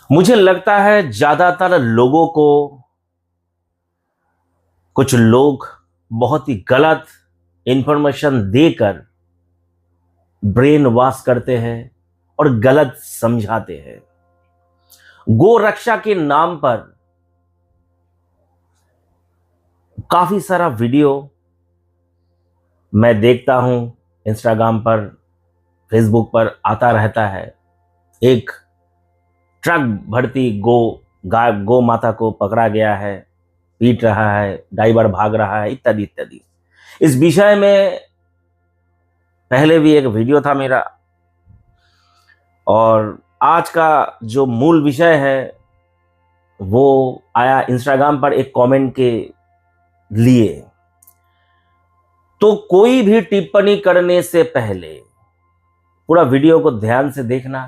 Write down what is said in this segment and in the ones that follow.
मुझे लगता है ज्यादातर लोगों को कुछ लोग बहुत ही गलत इंफॉर्मेशन देकर ब्रेन वॉश करते हैं और गलत समझाते हैं। गो रक्षा के नाम पर काफी सारा वीडियो मैं देखता हूं, इंस्टाग्राम पर, फेसबुक पर आता रहता है। एक ट्रक भरती गो माता को पकड़ा गया है, पीट रहा है, ड्राइवर भाग रहा है, इत्यादि इत्यादि। इस विषय में पहले भी एक वीडियो था मेरा, और आज का जो मूल विषय है वो आया इंस्टाग्राम पर एक कमेंट के लिए। तो कोई भी टिप्पणी करने से पहले पूरा वीडियो को ध्यान से देखना,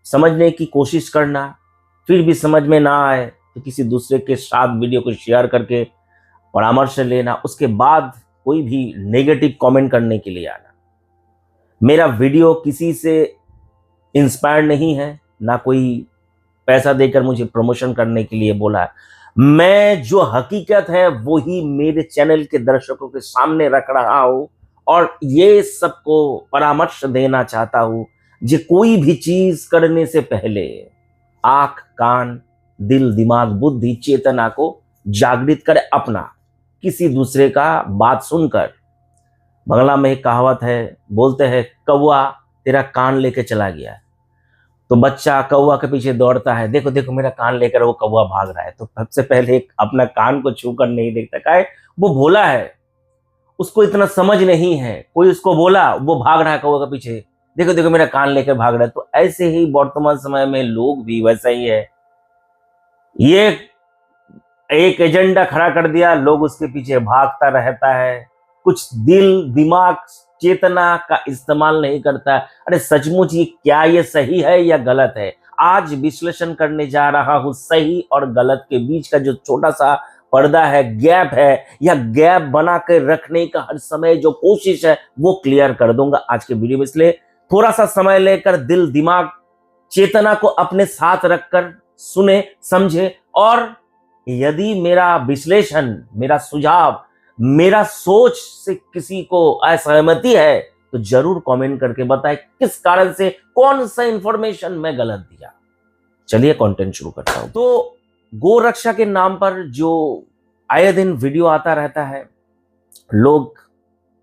समझने की कोशिश करना, फिर भी समझ में ना आए तो किसी दूसरे के साथ वीडियो को शेयर करके परामर्श लेना, उसके बाद कोई भी नेगेटिव कमेंट करने के लिए आना। मेरा वीडियो किसी से इंस्पायर नहीं है, ना कोई पैसा देकर मुझे प्रमोशन करने के लिए बोला है। मैं जो हकीकत है वो ही मेरे चैनल के दर्शकों के सामने रख रहा हूं और ये सबको परामर्श देना चाहता हूं। जो कोई भी चीज करने से पहले आंख, कान, दिल, दिमाग, बुद्धि, चेतना को जागृत करे अपना, किसी दूसरे का बात सुनकर। बंगला में एक कहावत है, बोलते हैं कौवा तेरा कान लेके चला गया। तो बच्चा कौवा के पीछे दौड़ता है, देखो देखो मेरा कान लेकर वो कौवा भाग रहा है। तो सबसे पहले अपना कान को छू कर नहीं देखता, काहे वो भोला है, उसको इतना समझ नहीं है। कोई उसको बोला, वो भाग रहा है कौवा के पीछे, देखो देखो मेरा कान लेकर भाग रहा है। तो ऐसे ही वर्तमान समय में लोग भी वैसा ही है। ये एक एजेंडा खड़ा कर दिया, लोग उसके पीछे भागता रहता है, कुछ दिल, दिमाग, चेतना का इस्तेमाल नहीं करता। अरे सचमुच ये क्या, ये सही है या गलत है? आज विश्लेषण करने जा रहा हूं सही और गलत के बीच का जो छोटा सा पर्दा है, गैप है, या गैप बना कर रखने का हर समय जो कोशिश है वो क्लियर कर दूंगा आज के वीडियो में। इसलिए थोड़ा सा समय लेकर दिल, दिमाग, चेतना को अपने साथ रखकर सुने, समझे, और यदि मेरा विश्लेषण, मेरा सुझाव, मेरा सोच से किसी को असहमति है तो जरूर कमेंट करके बताएं किस कारण से, कौन सा इंफॉर्मेशन मैं गलत दिया। चलिए कंटेंट शुरू करता हूं। तो गो रक्षा के नाम पर जो आए दिन वीडियो आता रहता है, लोग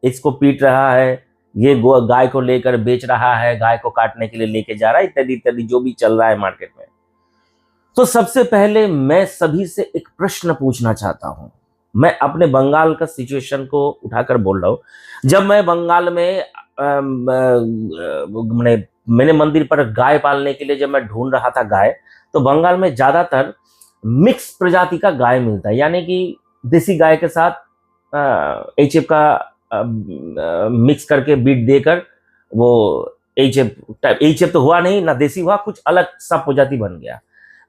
इसको पीट रहा है, ये गाय को लेकर बेच रहा है, गाय को काटने के लिए लेके जा रहा है, इत्यादि इत्यादि जो भी चल रहा है मार्केट में। तो सबसे पहले मैं सभी से एक प्रश्न पूछना चाहता हूं। मैं अपने बंगाल का सिचुएशन को उठाकर बोल रहा हूं। जब मैं बंगाल में मैंने मंदिर पर गाय पालने के लिए जब मैं ढूंढ रहा था गाय, तो बंगाल में ज्यादातर मिक्स प्रजाति का गाय मिलता है, यानी कि देसी गाय के साथ एचएफ का मिक्स करके बीट देकर वो एचएफ तो हुआ नहीं, ना देसी हुआ, कुछ अलग सा प्रजाति बन गया।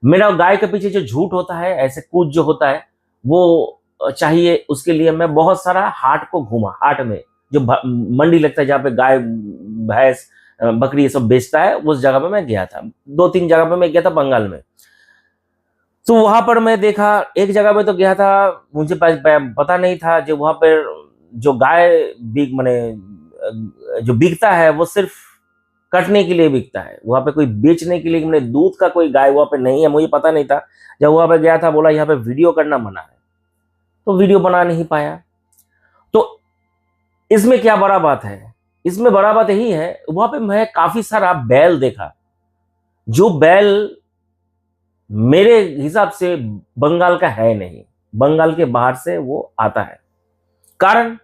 मेरा गाय के पीछे जो झूठ होता है, ऐसे कूच जो होता है वो चाहिए, उसके लिए मैं बहुत सारा हाट को घूमा। हाट में जो मंडी लगता है जहाँ पे गाय, भैंस, बकरी ये सब बेचता है, उस जगह पे मैं गया था। 2-3 जगह पे मैं गया था बंगाल में। तो वहां पर मैं देखा, एक जगह पे तो गया था, मुझे पता नहीं था जो वहां पर जो गाय जो बिकता है वो सिर्फ कटने के लिए बिकता है, वहां पे कोई बेचने के लिए मैंने दूध का कोई गाय वहां पे नहीं है, मुझे पता नहीं था। जब वहां पे गया था, बोला यहाँ पे वीडियो करना मना है, तो वीडियो बना नहीं पाया। तो इसमें क्या बड़ा बात है? इसमें बड़ा बात यही है, वहां पे मैं काफी सारा बैल देखा, जो बैल मेरे हिसाब से बंगाल का है नहीं, बंगाल के बाहर से वो आता है। कारण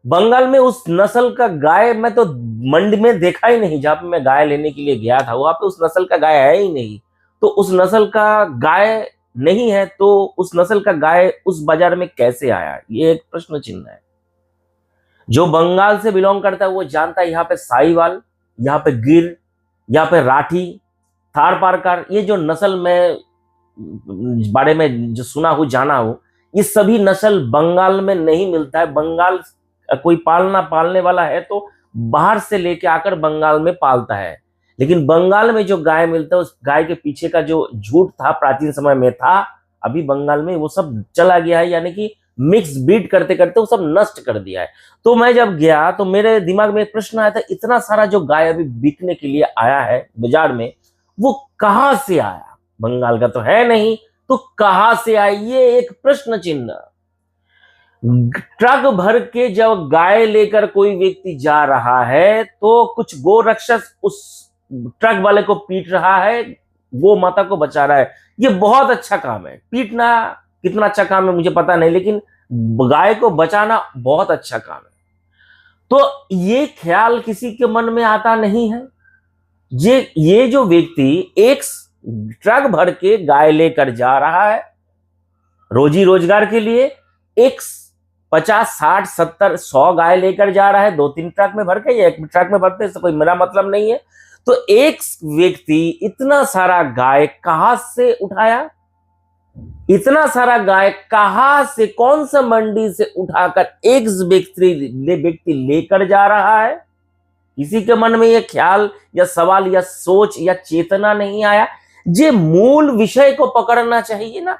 बंगाल में उस नस्ल का गाय मैं तो मंडी में देखा ही नहीं। जहां पे मैं गाय लेने के लिए गया था वहां पे उस नस्ल का गाय है ही नहीं। तो उस नस्ल का गाय नहीं है तो उस नस्ल का गाय उस बाजार में कैसे आया, ये एक प्रश्न चिन्ह है। जो बंगाल से बिलोंग करता है वो जानता है यहाँ पे साहीवाल, यहाँ पे गिर, यहाँ पे राठी, थार पारकर, ये जो नस्ल में बारे में जो सुना हूं, जाना हूं, ये सभी नस्ल बंगाल में नहीं मिलता है। बंगाल कोई पालने वाला है तो बाहर से लेके आकर बंगाल में पालता है। लेकिन बंगाल में जो गाय मिलता है, उस गाय के पीछे का जो झूठ था प्राचीन समय में था, अभी बंगाल में वो सब चला गया है, यानी कि मिक्स ब्रीड करते करते वो सब नष्ट कर दिया है। तो मैं जब गया तो मेरे दिमाग में एक प्रश्न आया था, इतना सारा जो गाय अभी बिकने के लिए आया है बाजार में, वो कहां से आया? बंगाल का तो है नहीं, तो कहां से आया? ये एक प्रश्न चिन्ह। ट्रक भर के जब गाय लेकर कोई व्यक्ति जा रहा है तो कुछ गो रक्षक उस ट्रक वाले को पीट रहा है, गो माता को बचा रहा है। ये बहुत अच्छा काम है। पीटना कितना अच्छा काम है मुझे पता नहीं, लेकिन गाय को बचाना बहुत अच्छा काम है। तो ये ख्याल किसी के मन में आता नहीं है। ये जो व्यक्ति एक ट्रक भर के गाय लेकर जा रहा है रोजी रोजगार के लिए, एक 50 60 70 100 गाय लेकर जा रहा है, 2-3 ट्रक में भर के या एक ट्रक में भरते, इससे कोई मेरा मतलब नहीं है। तो एक व्यक्ति इतना सारा गाय कहां से उठाया? इतना सारा गाय कहां से, कौन सा मंडी से उठाकर एक व्यक्ति लेकर जा रहा है? किसी के मन में यह ख्याल या सवाल या सोच या चेतना नहीं आया? ये मूल विषय को पकड़ना चाहिए ना।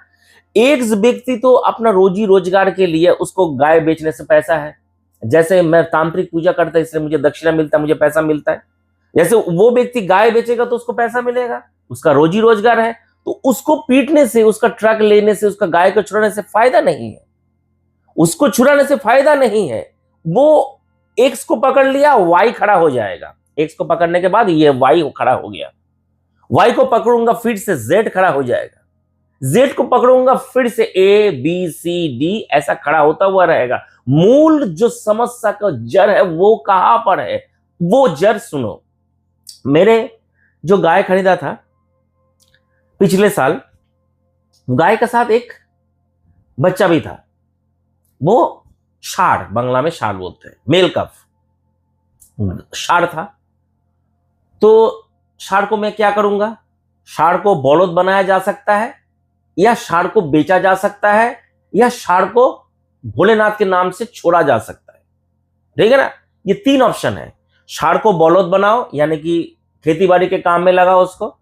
एक व्यक्ति तो अपना रोजी रोजगार के लिए, उसको गाय बेचने से पैसा है। जैसे मैं तांत्रिक पूजा करता है इसलिए मुझे दक्षिणा मिलता है, मुझे पैसा मिलता है। जैसे वो व्यक्ति गाय बेचेगा तो उसको पैसा मिलेगा, उसका रोजी रोजगार है। तो उसको पीटने से, उसका ट्रक लेने से, उसका गाय को छुड़ाने से फायदा नहीं है। उसको छुड़ाने से फायदा नहीं है। वो एक्स को पकड़ लिया, वाई खड़ा हो जाएगा। एक्स को पकड़ने के बाद ये वाई खड़ा हो गया। वाई को पकड़ूंगा फिर से जेड खड़ा हो जाएगा। जेड को पकड़ूंगा फिर से ए बी सी डी ऐसा खड़ा होता हुआ रहेगा। मूल जो समस्या का जड़ है वो कहां पर है? वो जड़ सुनो। मेरे जो गाय खरीदा था पिछले साल, गाय के साथ एक बच्चा भी था। वो षाढ़, बंगला में षाढ़ बोलते हैं, मेल कफ षाढ़ था। तो षाढ़ को मैं क्या करूंगा? षाढ़ को बौलद बनाया जा सकता है, या षाढ़ को बेचा जा सकता है, या षाढ़ को भोलेनाथ के नाम से छोड़ा जा सकता है। ठीक है ना? ये 3 ऑप्शन है। षाढ़ को बौलद बनाओ, यानी कि खेती बाड़ी के काम में लगाओ उसको।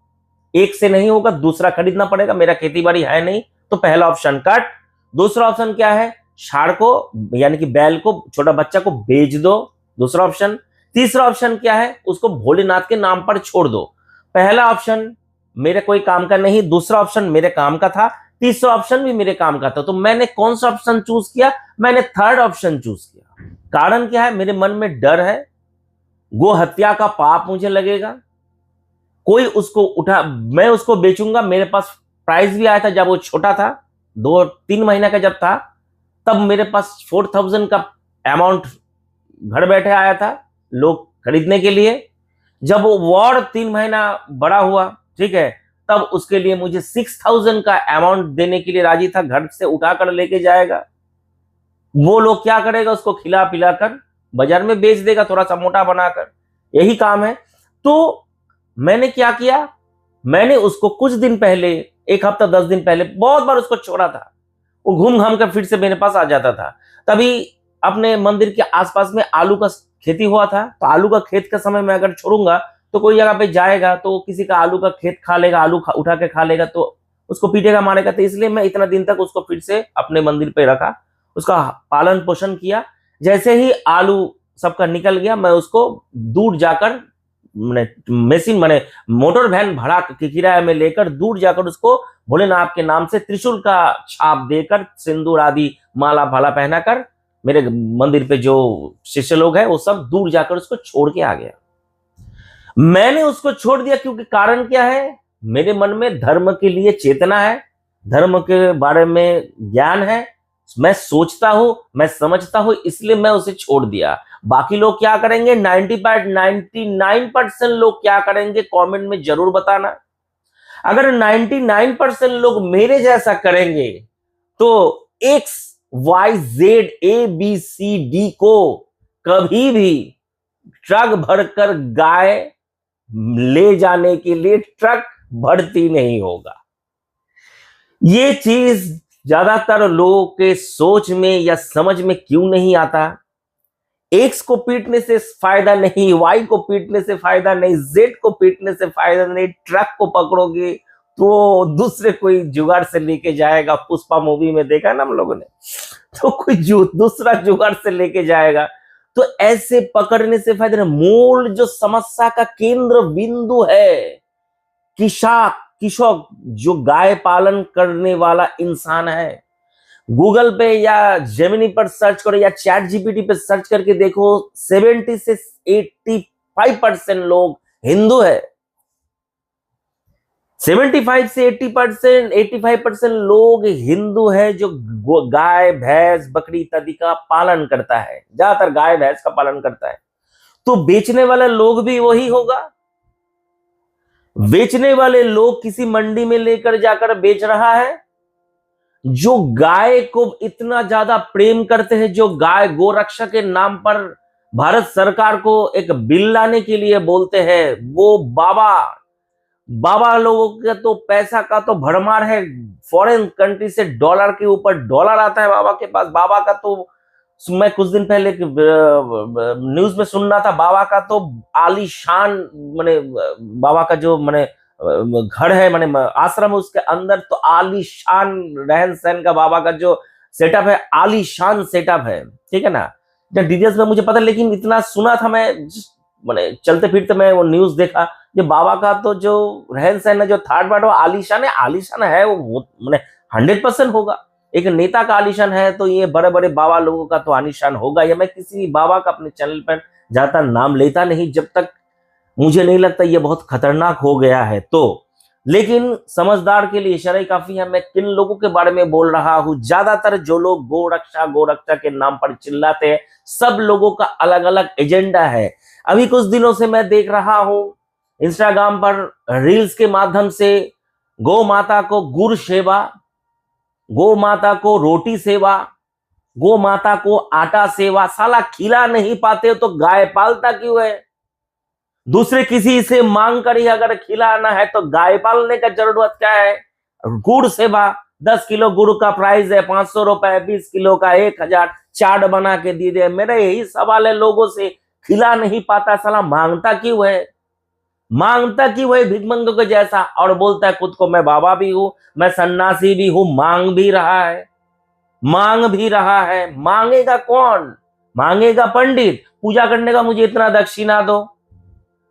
एक से नहीं होगा, दूसरा खरीदना पड़ेगा। मेरा खेती बाड़ी है नहीं, तो पहला ऑप्शन कट। दूसरा ऑप्शन क्या है? षाढ़ को, यानी कि बैल को, छोटा बच्चा को बेच दो, दूसरा ऑप्शन। तीसरा ऑप्शन क्या है? उसको भोलेनाथ के नाम पर छोड़ दो। पहला ऑप्शन मेरे कोई काम का नहीं, दूसरा ऑप्शन मेरे काम का था, तीसरा ऑप्शन भी मेरे काम का था। तो मैंने कौन सा ऑप्शन चूज किया? मैंने थर्ड ऑप्शन चूज किया। कारण क्या है? मेरे मन में डर है, गो हत्या का पाप मुझे लगेगा। कोई उसको उठा, मैं उसको बेचूंगा। मेरे पास प्राइस भी आया था जब वो छोटा था, 2-3 महीने का जब था, तब मेरे पास 4000 का अमाउंट घर बैठे आया था लोग खरीदने के लिए। जब वो वॉर 3 महीना बड़ा हुआ, ठीक है, तब उसके लिए मुझे 6000 का अमाउंट देने के लिए राजी था। घर से उठाकर लेके जाएगा, वो लोग क्या करेगा? उसको खिला पिलाकर बाजार में बेच देगा, थोड़ा सा मोटा बनाकर। यही काम है। तो मैंने क्या किया? मैंने उसको कुछ दिन पहले, 1 हफ्ता 10 दिन पहले बहुत बार उसको छोड़ा था। वो घूम घाम कर फिर से मेरे पास आ जाता था। तभी अपने मंदिर के आसपास में आलू का खेती हुआ था, तो आलू का खेत का समय मैं अगर छोड़ूंगा तो कोई जगह पे जाएगा तो किसी का आलू का खेत खा लेगा, उठा के खा लेगा, तो उसको पीटेगा, मारेगा। तो इसलिए मैं इतना दिन तक उसको फिर से अपने मंदिर पे रखा, उसका पालन पोषण किया। जैसे ही आलू सबका निकल गया, मैं उसको दूर जाकर मशीन माने मोटर वैन भाड़ा के किराए में लेकर दूर जाकर उसको भोलेनाथ के नाम से त्रिशूल का छाप देकर, सिंदूर आदि माला भाला पहनाकर, मेरे मंदिर पे जो शिष्य लोग हैं वो सब दूर जाकर उसको छोड़ के आ गया। मैंने उसको छोड़ दिया क्योंकि कारण क्या है? मेरे मन में धर्म के लिए चेतना है, धर्म के बारे में ज्ञान है, मैं सोचता हूं, मैं समझता हूं, इसलिए मैं उसे छोड़ दिया। बाकी लोग क्या करेंगे? 99% लोग क्या करेंगे? कमेंट में जरूर बताना। अगर 99% लोग मेरे जैसा करेंगे तो X Y Z A B C D को कभी भी ट्रक भरकर गाय ले जाने के लिए ट्रक भरती नहीं होगा। ये चीज ज्यादातर लोगों के सोच में या समझ में क्यों नहीं आता? एक्स को पीटने से फायदा नहीं, वाई को पीटने से फायदा नहीं, जेड को पीटने से फायदा नहीं, ट्रक को पकड़ोगे तो दूसरे कोई जुगाड़ से लेके जाएगा। पुष्पा मूवी में देखा ना हम लोगों ने, तो कोई दूसरा जुगाड़ से लेके जाएगा। तो ऐसे पकड़ने से फायदा नहीं। मूल जो समस्या का केंद्र बिंदु है, किशोर जो गाय पालन करने वाला इंसान है, गूगल पे या जेमिनी पर सर्च करो या चैट जीपीटी पे सर्च करके देखो, 70 से 85% लोग हिंदू है। 75 से 80%, 85% लोग हिंदू है जो गाय भैंस बकरी इत्यादि का पालन करता है, ज्यादातर गाय भैंस का पालन करता है। तो बेचने वाला लोग भी वही होगा। बेचने वाले लोग किसी मंडी में लेकर जाकर बेच रहा है। जो गाय को इतना ज्यादा प्रेम करते हैं, जो गाय गोरक्षा के नाम पर भारत सरकार को एक बिल लाने के लिए बोलते हैं, वो बाबा लोगों का तो पैसा का तो भरमार है। फॉरेन कंट्री से डॉलर के ऊपर डॉलर आता है बाबा के पास। बाबा का तो मैं कुछ दिन पहले न्यूज में सुन रहा था, बाबा का तो आलीशान माने बाबा का जो माने घर है, माने आश्रम है, उसके अंदर तो आलीशान रहन सहन का बाबा का जो सेटअप है, आलीशान सेटअप है, ठीक है ना। डिटेल्स में मुझे पता, लेकिन इतना सुना था मैं, माने चलते फिरते मैं वो न्यूज देखा कि बाबा का तो जो रहन सहन है, जो थर्ड पार्ट, वो आलीशान है वो माने 100% होगा। एक नेता का आलीशान है तो ये बड़े बड़े बाबा लोगों का तो आलीशान होगा। या मैं किसी बाबा का अपने चैनल पर ज्यादा नाम लेता नहीं जब तक मुझे नहीं लगता ये बहुत खतरनाक हो गया है तो। लेकिन समझदार के लिए इशारा ही काफी है। मैं किन लोगों के बारे में बोल रहा हूं, ज्यादातर जो लोग गोरक्षा के नाम पर चिल्लाते हैं, सब लोगों का अलग अलग एजेंडा है। अभी कुछ दिनों से मैं देख रहा हूं इंस्टाग्राम पर रील्स के माध्यम से गौ माता को गुड़ सेवा, गौ माता को रोटी सेवा, गौ माता को आटा सेवा। साला खिला नहीं पाते तो गाय पालता क्यों है? दूसरे किसी से मांग कर ही अगर खिलाना है तो गाय पालने का जरूरत क्या है? गुड़ सेवा, 10 किलो गुड़ का प्राइस है 500 रुपए, 20 किलो का 1000, चार्ट बना के दे दे। मेरा यही सवाल है लोगों से, खिला नहीं पाता साला मांगता क्यों है? मांगता क्यों है भिखमंगों के जैसा? और बोलता है खुद को मैं बाबा भी हूं, मैं सन्यासी भी हूं। मांग भी रहा है। मांगेगा कौन? मांगेगा पंडित। पूजा करने का मुझे इतना दक्षिणा दो।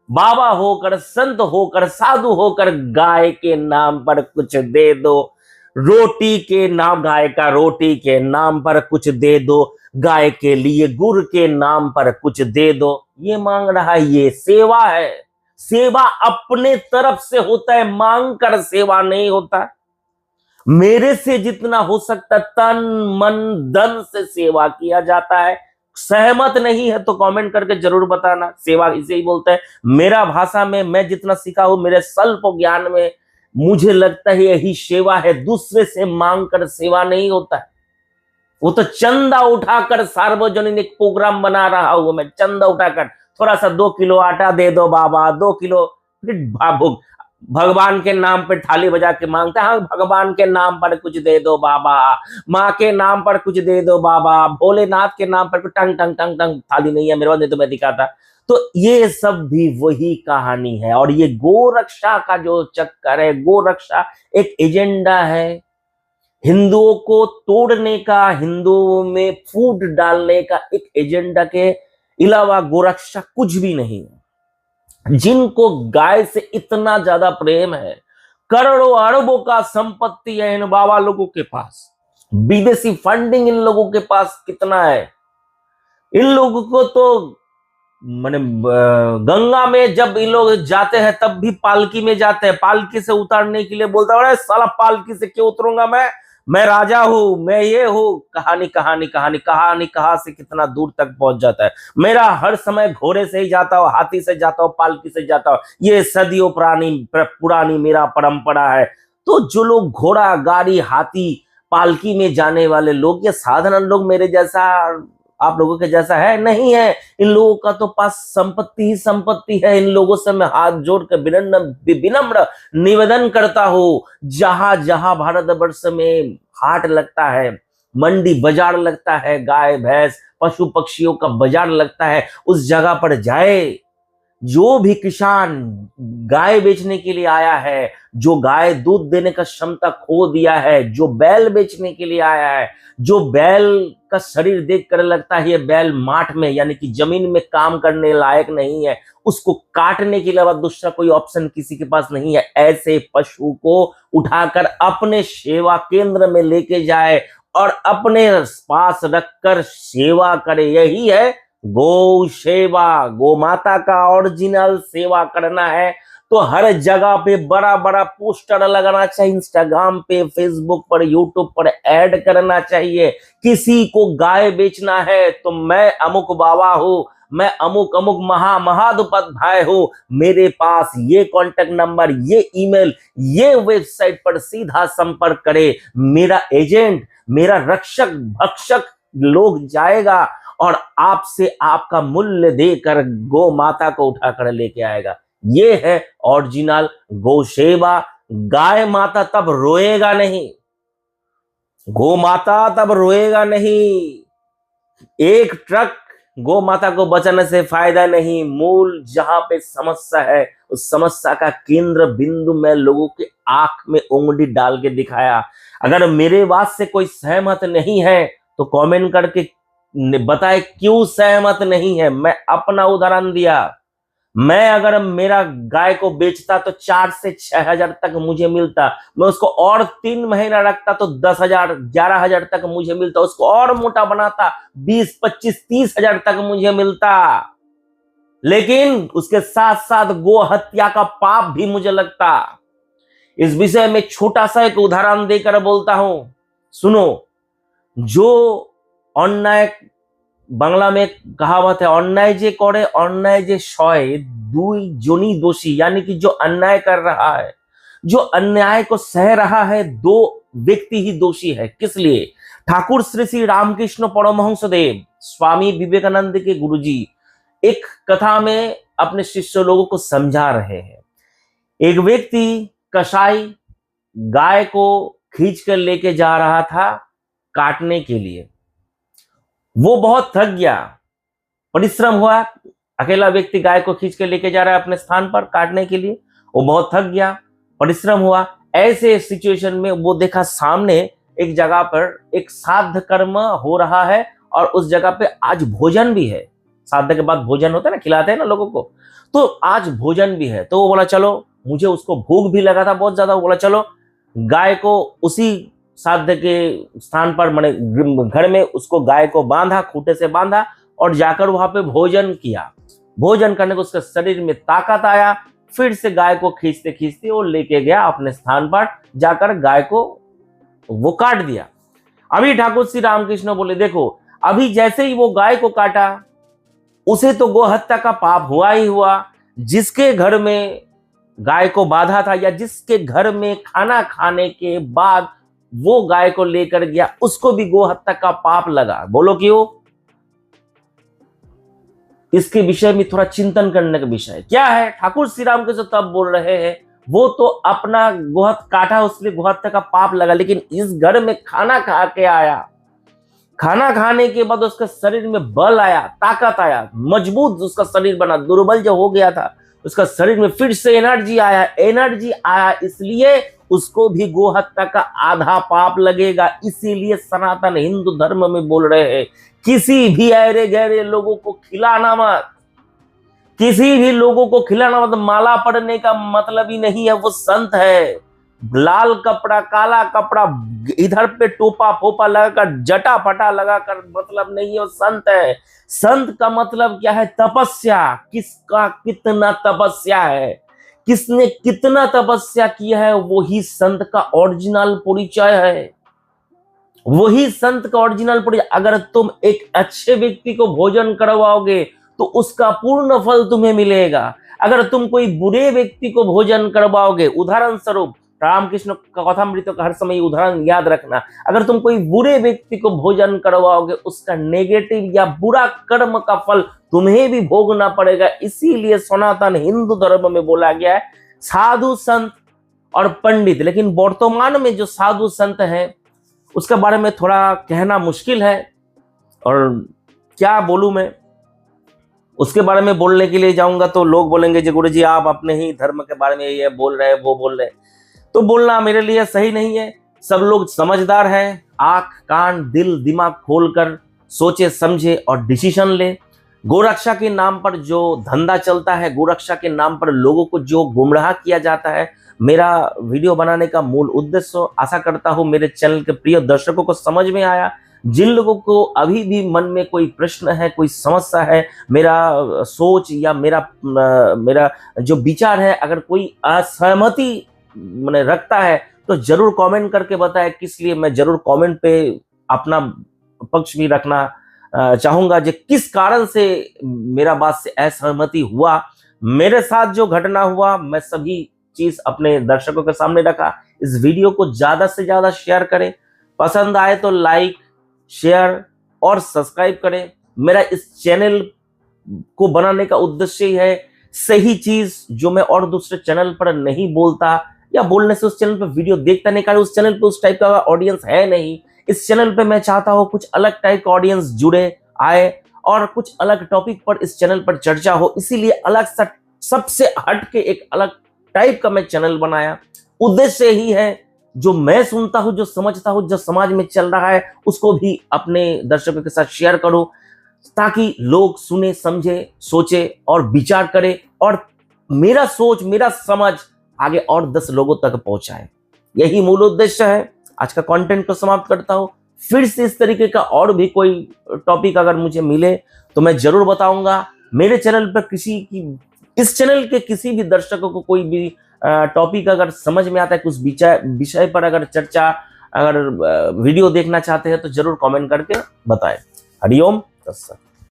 बाबा होकर, संत होकर, साधु होकर गाय के नाम पर कुछ दे दो। रोटी के नाम, गाय का रोटी के नाम पर कुछ दे दो। गाय के लिए गुड़ के नाम पर कुछ दे दो। ये मांग रहा है, ये सेवा है। सेवा अपने तरफ से होता है, मांग कर सेवा नहीं होता। मेरे से जितना हो सकता तन मन धन से सेवा किया जाता है। सहमत नहीं है तो कमेंट करके जरूर बताना। सेवा इसे ही बोलते हैं। मेरा भाषा में मैं जितना सीखा हूं, मेरे स्वल्प ज्ञान में मुझे लगता है यही सेवा है। दूसरे से मांग कर सेवा नहीं होता है। वो तो चंदा उठाकर सार्वजनिक प्रोग्राम बना रहा हूं मैं। चंदा उठाकर थोड़ा सा 2 किलो आटा दे दो बाबा, 2 किलो, फिर भगवान के नाम पर थाली बजा के मांगता है। हाँ, भगवान के नाम पर कुछ दे दो बाबा, माँ के नाम पर कुछ दे दो बाबा, भोलेनाथ के नाम पर टंग टंग टंग टंग। थाली नहीं है मेरे पास, नहीं तो मैं दिखाता। तो ये सब भी वही कहानी है। और ये गोरक्षा का जो चक्कर है, गोरक्षा एक एजेंडा है हिंदुओं को तोड़ने का, हिंदुओं में फूट डालने का एक एजेंडा के अलावा गोरक्षा कुछ भी नहीं है। जिनको गाय से इतना ज्यादा प्रेम है, करोड़ों अरबों का संपत्ति है इन बाबा लोगों के पास, विदेशी फंडिंग इन लोगों के पास कितना है। इन लोगों को तो माने गंगा में जब इन लोग जाते हैं तब भी पालकी में जाते हैं। पालकी से उतारने के लिए बोलता है, साला पालकी से क्यों उतरूंगा मैं राजा हूं, मैं ये हूं। कहानी कहां से कितना दूर तक पहुंच जाता है। मेरा हर समय घोड़े से ही जाता हूं, हाथी से जाता हूं, पालकी से जाता हूं। ये सदियों पुरानी मेरा परंपरा है। तो जो लोग घोड़ा, गाड़ी, हाथी, पालकी में जाने वाले लोग, ये साधारण लोग मेरे जैसा, आप लोगों के जैसा है नहीं है। इन लोगों का तो पास संपत्ति ही संपत्ति है। इन लोगों से मैं हाथ जोड़कर विनम्र निवेदन करता हूं, जहां जहां भारतवर्ष में हाट लगता है, मंडी बाजार लगता है, गाय भैंस पशु पक्षियों का बाजार लगता है, उस जगह पर जाए। जो भी किसान गाय बेचने के लिए आया है, जो गाय दूध देने का क्षमता खो दिया है, जो बैल बेचने के लिए आया है, जो बैल का शरीर देख कर लगता है ये बैल माठ में यानी कि जमीन में काम करने लायक नहीं है, उसको काटने के अलावा दूसरा कोई ऑप्शन किसी के पास नहीं है, ऐसे पशु को उठाकर अपने सेवा केंद्र में लेके जाए और अपने पास रखकर सेवा करे। यही है गौ सेवा। गौ माता का ओरिजिनल सेवा करना है तो हर जगह पे बड़ा बड़ा पोस्टर लगाना चाहिए, इंस्टाग्राम पे, फेसबुक पर, यूट्यूब पर ऐड करना चाहिए। किसी को गाय बेचना है तो मैं अमुक बाबा हूं, मैं अमुक अमुक महादुपाध्याय हूं, मेरे पास ये कांटेक्ट नंबर, ये ईमेल, ये वेबसाइट पर सीधा संपर्क करे। मेरा एजेंट, मेरा रक्षक भक्षक लोग जाएगा और आपसे आपका मूल्य देकर गौ माता को उठाकर लेके आएगा। ये है ओरिजिनल गौ सेवा। गाय माता तब रोएगा नहीं, गौ माता तब रोएगा नहीं। एक ट्रक गौ माता को बचाने से फायदा नहीं। मूल जहां पे समस्या है उस समस्या का केंद्र बिंदु में लोगों के आंख में उंगली डाल के दिखाया। अगर मेरे बात से कोई सहमत नहीं है तो कमेंट करके बताए क्यों सहमत नहीं है। मैं अपना उदाहरण दिया, मैं अगर मेरा गाय को बेचता तो 4 से 6 हजार तक मुझे मिलता, मैं उसको और 3 महीना रखता तो 10,000 11,000 तक मुझे मिलता, उसको और मोटा बनाता 20 25 30 हजार तक मुझे मिलता। लेकिन उसके साथ साथ गो हत्या का पाप भी मुझे लगता। इस विषय में छोटा सा एक उदाहरण देकर बोलता हूं, सुनो। जो अन्याय, बांग्ला में कहावत है, अन्याय जे करे अन्याय जे सहे दुई जनी दोषी, यानी कि जो अन्याय कर रहा है, जो अन्याय को सह रहा है, 2 व्यक्ति ही दोषी है। किस लिए? ठाकुर श्री श्री रामकृष्ण परमहंस देव स्वामी विवेकानंद के गुरुजी एक कथा में अपने शिष्य लोगों को समझा रहे हैं। एक व्यक्ति कसाई गाय को खींच कर लेके जा रहा था काटने के लिए। वो बहुत थक गया, परिश्रम हुआ। अकेला व्यक्ति गाय को खींच के लेके जा रहा है अपने स्थान पर काटने के लिए, वो बहुत थक गया, परिश्रम हुआ। ऐसे सिचुएशन में वो देखा सामने एक जगह पर एक श्राद्ध कर्म हो रहा है और उस जगह पे आज भोजन भी है। श्राद्ध के बाद भोजन होता है ना, खिलाते हैं ना लोगों को, तो आज भोजन भी है। तो वो बोला चलो, मुझे उसको भूख भी लगा था बहुत ज्यादा, वो बोला चलो गाय को उसी श्राद्ध के स्थान पर, माने घर में उसको गाय को बांधा, खूंटे से बांधा और जाकर वहां पे भोजन किया। भोजन करने को उसके शरीर में ताकत आया, फिर से गाय को खींचते खींचते वो लेके गया अपने स्थान पर, जाकर गाय को वो काट दिया। अभी ठाकुर श्री रामकृष्ण बोले देखो, अभी जैसे ही वो गाय को काटा उसे तो गो हत्या का पाप हुआ ही हुआ। जिसके घर में गाय को बांधा था या जिसके घर में खाना खाने के बाद वो गाय को लेकर गया, उसको भी गो हत्या का पाप लगा। बोलो क्यों? इसके विषय में थोड़ा चिंतन करने का विषय क्या है। ठाकुर श्री राम के जो तब बोल रहे हैं, वो तो अपना गोहत काटा उसके लिए गोहत्या का पाप लगा, लेकिन इस घर में खाना खा के आया, खाना खाने के बाद उसके शरीर में बल आया, ताकत आया, मजबूत उसका शरीर बना। दुर्बल जो हो गया था उसका शरीर में फिर से एनर्जी आया, इसलिए उसको भी गोहत्या का आधा पाप लगेगा। इसीलिए सनातन हिंदू धर्म में बोल रहे हैं, किसी भी ऐरे गहरे लोगों को खिलाना मत, किसी भी लोगों को खिलाना मत। माला पड़ने का मतलब ही नहीं है वो संत है। लाल कपड़ा, काला कपड़ा, इधर पे टोपा फोपा लगाकर, जटा फटा लगाकर मतलब नहीं है वो संत है। संत का मतलब क्या है? तपस्या। किसका कितना तपस्या है, किसने कितना तपस्या किया है, वही संत का ओरिजिनल परिचय है, वही संत का ओरिजिनल परिचय। अगर तुम एक अच्छे व्यक्ति को भोजन करवाओगे तो उसका पूर्ण फल तुम्हें मिलेगा। अगर तुम कोई बुरे व्यक्ति को भोजन करवाओगे, उदाहरण स्वरूप रामकृष्ण कथामृत का हर समय उदाहरण याद रखना, अगर तुम कोई बुरे व्यक्ति को भोजन करवाओगे उसका नेगेटिव या बुरा कर्म का फल तुम्हें भी भोगना पड़ेगा। इसीलिए सनातन हिंदू धर्म में बोला गया है साधु संत और पंडित। लेकिन वर्तमान में जो साधु संत हैं उसके बारे में थोड़ा कहना मुश्किल है, और क्या बोलूं मैं। उसके बारे में बोलने के लिए जाऊंगा तो लोग बोलेंगे जी गुरुजी आप अपने ही धर्म के बारे में ये बोल रहे हैं वो बोल रहे हैं, तो बोलना मेरे लिए सही नहीं है। सब लोग समझदार हैं, आंख कान दिल दिमाग खोलकर सोचे समझे और डिसीजन ले। गोरक्षा के नाम पर जो धंधा चलता है, गोरक्षा के नाम पर लोगों को जो गुमराह किया जाता है, मेरा वीडियो बनाने का मूल उद्देश्य, आशा करता हूं मेरे चैनल के प्रिय दर्शकों को समझ में आया। जिन लोगों को अभी भी मन में कोई प्रश्न है, कोई समस्या है, मेरा सोच या मेरा जो विचार है, अगर कोई असहमति मैंने रखता है तो जरूर कमेंट करके बताएं, किस लिए मैं जरूर कमेंट पे अपना पक्ष भी रखना चाहूंगा, जो किस कारण से मेरा बात से असहमति हुआ, मेरे साथ जो घटना हुआ, मैं सभी चीज अपने दर्शकों के सामने रखा। इस वीडियो को ज्यादा से ज्यादा शेयर करें, पसंद आए तो लाइक शेयर और सब्सक्राइब करें। मेरा इस चैनल को बनाने का उद्देश्य ही है सही चीज जो मैं और दूसरे चैनल पर नहीं बोलता, या बोलने से उस चैनल पर वीडियो देखता नहीं, कारण उस चैनल पे उस टाइप का ऑडियंस है नहीं। इस चैनल पे मैं चाहता हूं कुछ अलग टाइप का ऑडियंस जुड़े आए और कुछ अलग टॉपिक पर इस चैनल पर चर्चा हो, इसीलिए अलग सा सबसे हट के एक अलग टाइप का मैं चैनल बनाया। उद्देश्य ही है जो मैं सुनता हूं, जो समझता हूं, जो समाज में चल रहा है, उसको भी अपने दर्शकों के साथ शेयर करो, ताकि लोग सुने समझे सोचे और विचार करें, और मेरा सोच मेरा समझ आगे और 10 लोगों तक पहुंचाए। यही मूल उद्देश्य है। आज का कंटेंट को समाप्त करता हूं। फिर से इस तरीके का और भी कोई टॉपिक अगर मुझे मिले तो मैं जरूर बताऊंगा। मेरे चैनल पर इस चैनल के किसी भी दर्शकों को कोई भी टॉपिक अगर समझ में आता है, कुछ विषय पर अगर चर्चा, अगर वीडियो देखना चाहते हैं तो जरूर कमेंट करके बताएं। हरिओम तत्सत।